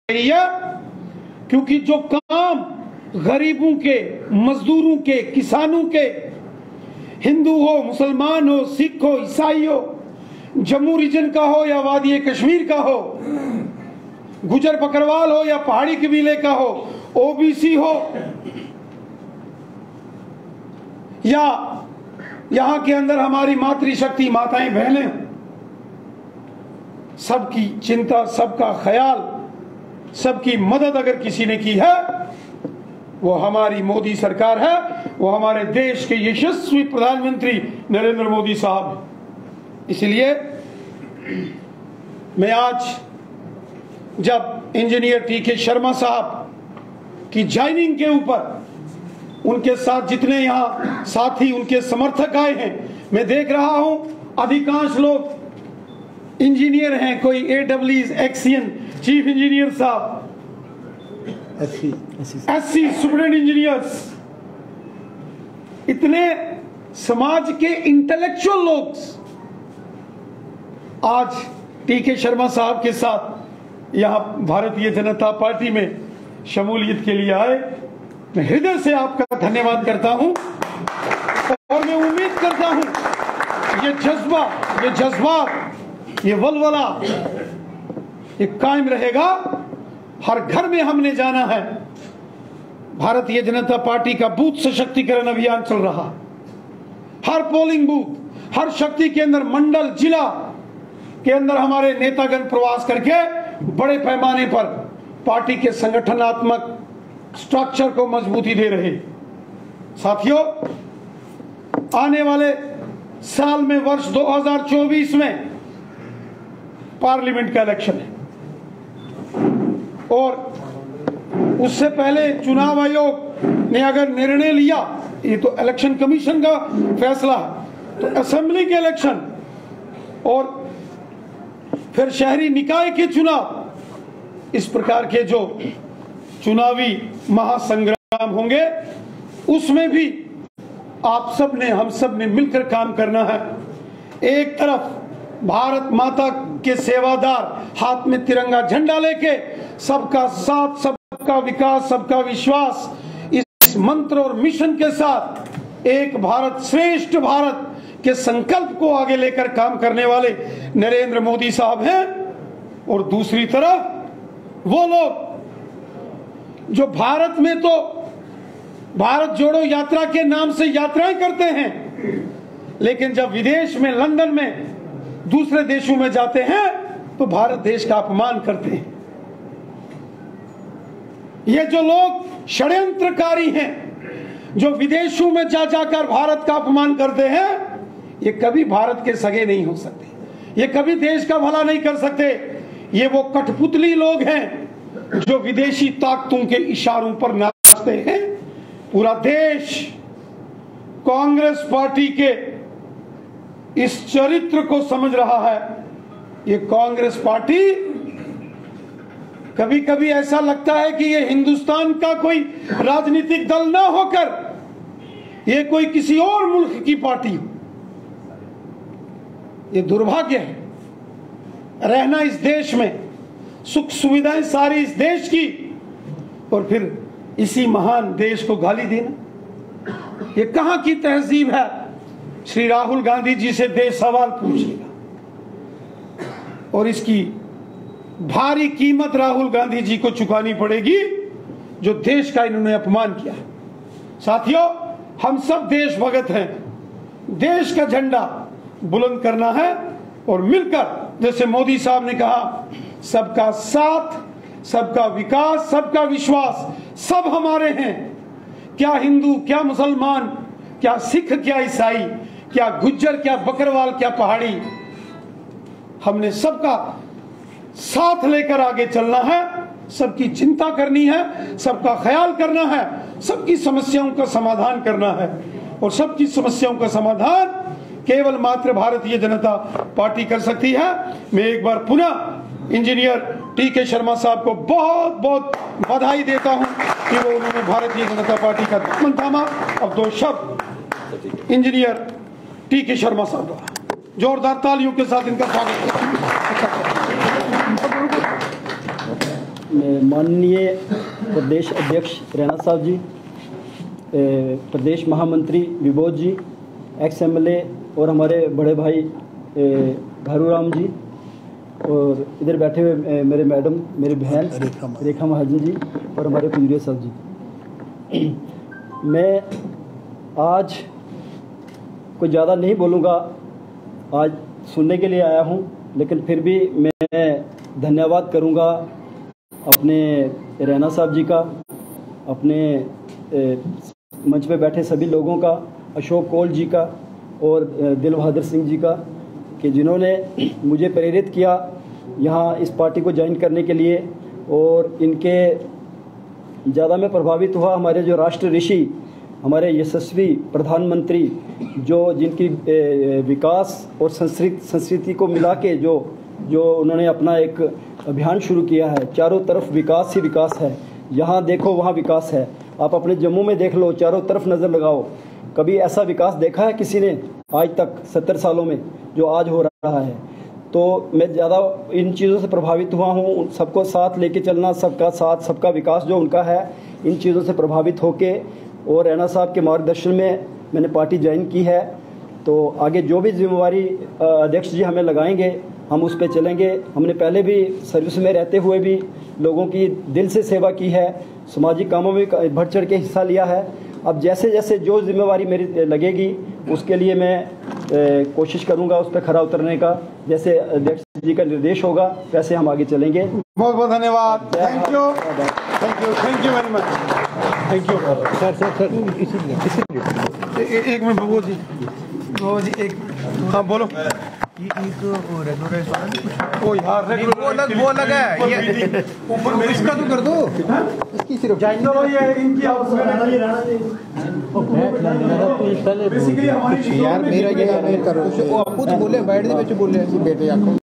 है, क्योंकि जो काम गरीबों के, मजदूरों के, किसानों के, हिंदू हो, मुसलमान हो, सिख हो, ईसाई हो, जम्मू रीजन का हो या वादी कश्मीर का हो, गुजर बकरवाल हो या पहाड़ी कबीले का हो, ओबीसी हो या यहां के अंदर हमारी मातृशक्ति माताएं बहनें, सबकी चिंता, सबका ख्याल, सबकी मदद अगर किसी ने की है वो हमारी मोदी सरकार है, वो हमारे देश के यशस्वी प्रधानमंत्री नरेंद्र मोदी साहब। इसलिए मैं आज जब इंजीनियर टीके शर्मा साहब की ज्वाइनिंग के ऊपर उनके साथ जितने यहां साथी, उनके समर्थक आए हैं, मैं देख रहा हूं अधिकांश लोग इंजीनियर हैं, कोई AWE's एक्सियन चीफ इंजीनियर साहब, SC सुपरिटेंडेंट इंजीनियर्स, इतने समाज के इंटेलेक्चुअल लोग आज टीके शर्मा साहब के साथ यहां भारतीय जनता पार्टी में शमूलियत के लिए आए। मैं हृदय से आपका धन्यवाद करता हूं और मैं उम्मीद करता हूं ये जज्बा, ये जज्बात, ये वलवला ये कायम रहेगा। हर घर में हमने जाना है। भारतीय जनता पार्टी का बूथ सशक्तिकरण अभियान चल रहा, हर पोलिंग बूथ, हर शक्ति केंद्र, मंडल, जिला के अंदर हमारे नेतागण प्रवास करके बड़े पैमाने पर पार्टी के संगठनात्मक स्ट्रक्चर को मजबूती दे रहे। साथियों, आने वाले साल में वर्ष 2024 में पार्लियामेंट का इलेक्शन है और उससे पहले चुनाव आयोग ने अगर निर्णय लिया, ये तो इलेक्शन कमीशन का फैसला है, तो असेंबली के इलेक्शन और फिर शहरी निकाय के चुनाव, इस प्रकार के जो चुनावी महासंग्राम होंगे, उसमें भी आप सब ने, हम सब ने मिलकर काम करना है। एक तरफ भारत माता के सेवादार हाथ में तिरंगा झंडा लेके सबका साथ, सबका विकास, सबका विश्वास, इस मंत्र और मिशन के साथ एक भारत श्रेष्ठ भारत के संकल्प को आगे लेकर काम करने वाले नरेंद्र मोदी साहब हैं। और दूसरी तरफ वो लोग जो भारत में तो भारत जोड़ो यात्रा के नाम से यात्राएं करते हैं, लेकिन जब विदेश में, लंदन में, दूसरे देशों में जाते हैं तो भारत देश का अपमान करते हैं। ये जो लोग षड्यंत्रकारी हैं, जो विदेशों में जा जाकर भारत का अपमान करते हैं, ये कभी भारत के सगे नहीं हो सकते, ये कभी देश का भला नहीं कर सकते। ये वो कठपुतली लोग हैं जो विदेशी ताकतों के इशारों पर नाचते हैं। पूरा देश कांग्रेस पार्टी के इस चरित्र को समझ रहा है। ये कांग्रेस पार्टी, कभी कभी ऐसा लगता है कि ये हिंदुस्तान का कोई राजनीतिक दल ना होकर ये कोई किसी और मुल्क की पार्टी हो। ये दुर्भाग्य है रहना इस देश में, सुख सुविधाएं सारी इस देश की, और फिर इसी महान देश को गाली देना। ये कहां की तहजीब है? श्री राहुल गांधी जी से देश सवाल पूछेगा और इसकी भारी कीमत राहुल गांधी जी को चुकानी पड़ेगी जो देश का इन्होंने अपमान किया। साथियों, हम सब देशभक्त हैं। देश का झंडा बुलंद करना है और मिलकर, जैसे मोदी साहब ने कहा, सबका साथ, सबका विकास, सबका विश्वास, सब हमारे हैं। क्या हिंदू, क्या मुसलमान, क्या सिख, क्या ईसाई, क्या गुज्जर, क्या बकरवाल, क्या पहाड़ी, हमने सबका साथ लेकर आगे चलना है। सबकी चिंता करनी है, सबका ख्याल करना है, सबकी समस्याओं का समाधान करना है। और सबकी समस्याओं का समाधान केवल मात्र भारतीय जनता पार्टी कर सकती है। मैं एक बार पुनः इंजीनियर टीके शर्मा साहब को बहुत बहुत बधाई देता हूं कि वो उन्होंने भारतीय जनता पार्टी का दामन थामा। अब दो शब्द इंजीनियर टीके शर्मा साहब द्वारा जोरदार तालियों के साथ इनका स्वागत। माननीय प्रदेश अध्यक्ष रैना साहब जी, प्रदेश महामंत्री विबोध जी, एक्स एमएलए और हमारे बड़े भाई घारू राम जी, और इधर बैठे हुए मेरे मैडम, मेरी बहन रेखा महाजन जी और हमारे कुंजरिया साहब जी। मैं आज कुछ ज़्यादा नहीं बोलूँगा, आज सुनने के लिए आया हूँ, लेकिन फिर भी मैं धन्यवाद करूँगा अपने रैना साहब जी का, अपने मंच पे बैठे सभी लोगों का, अशोक कौल जी का और दिल बहादुर सिंह जी का, कि जिन्होंने मुझे प्रेरित किया यहाँ इस पार्टी को ज्वाइन करने के लिए। और इनके ज़्यादा मैं प्रभावित हुआ, हमारे जो राष्ट्र ऋषि, हमारे यशस्वी प्रधानमंत्री, जो जिनकी विकास और संस्कृति को मिला के जो उन्होंने अपना एक अभियान शुरू किया है। चारों तरफ विकास ही विकास है, यहाँ देखो वहाँ विकास है। आप अपने जम्मू में देख लो, चारों तरफ नज़र लगाओ, कभी ऐसा विकास देखा है किसी ने आज तक 70 सालों में जो आज हो रहा है? तो मैं ज़्यादा इन चीज़ों से प्रभावित हुआ हूँ। सबको साथ लेके चलना, सबका साथ सबका विकास जो उनका है, इन चीज़ों से प्रभावित होके और रैना साहब के मार्गदर्शन में मैंने पार्टी ज्वाइन की है। तो आगे जो भी जिम्मेवारी अध्यक्ष जी हमें लगाएंगे, हम उस पर चलेंगे। हमने पहले भी सर्विस में रहते हुए भी लोगों की दिल से सेवा की है, सामाजिक कामों में बढ़ चढ़ के हिस्सा लिया है। अब जैसे जैसे जो जिम्मेवारी मेरी लगेगी उसके लिए मैं कोशिश करूंगा उस पर खरा उतरने का। जैसे अध्यक्ष जी का निर्देश होगा वैसे हम आगे चलेंगे। बहुत बहुत धन्यवाद। Thank you, thank you, thank you very much. Thank you sir. एक मिनट बाबू जी, एक, हाँ बोलो। ओ यार वो अलग है, ये ऊपर इसका तो कर दो, इसकी सिर्फ चलो ये इनकी यार मेरा ये करो खुद बोले बैठ दे बोले बेटे आखो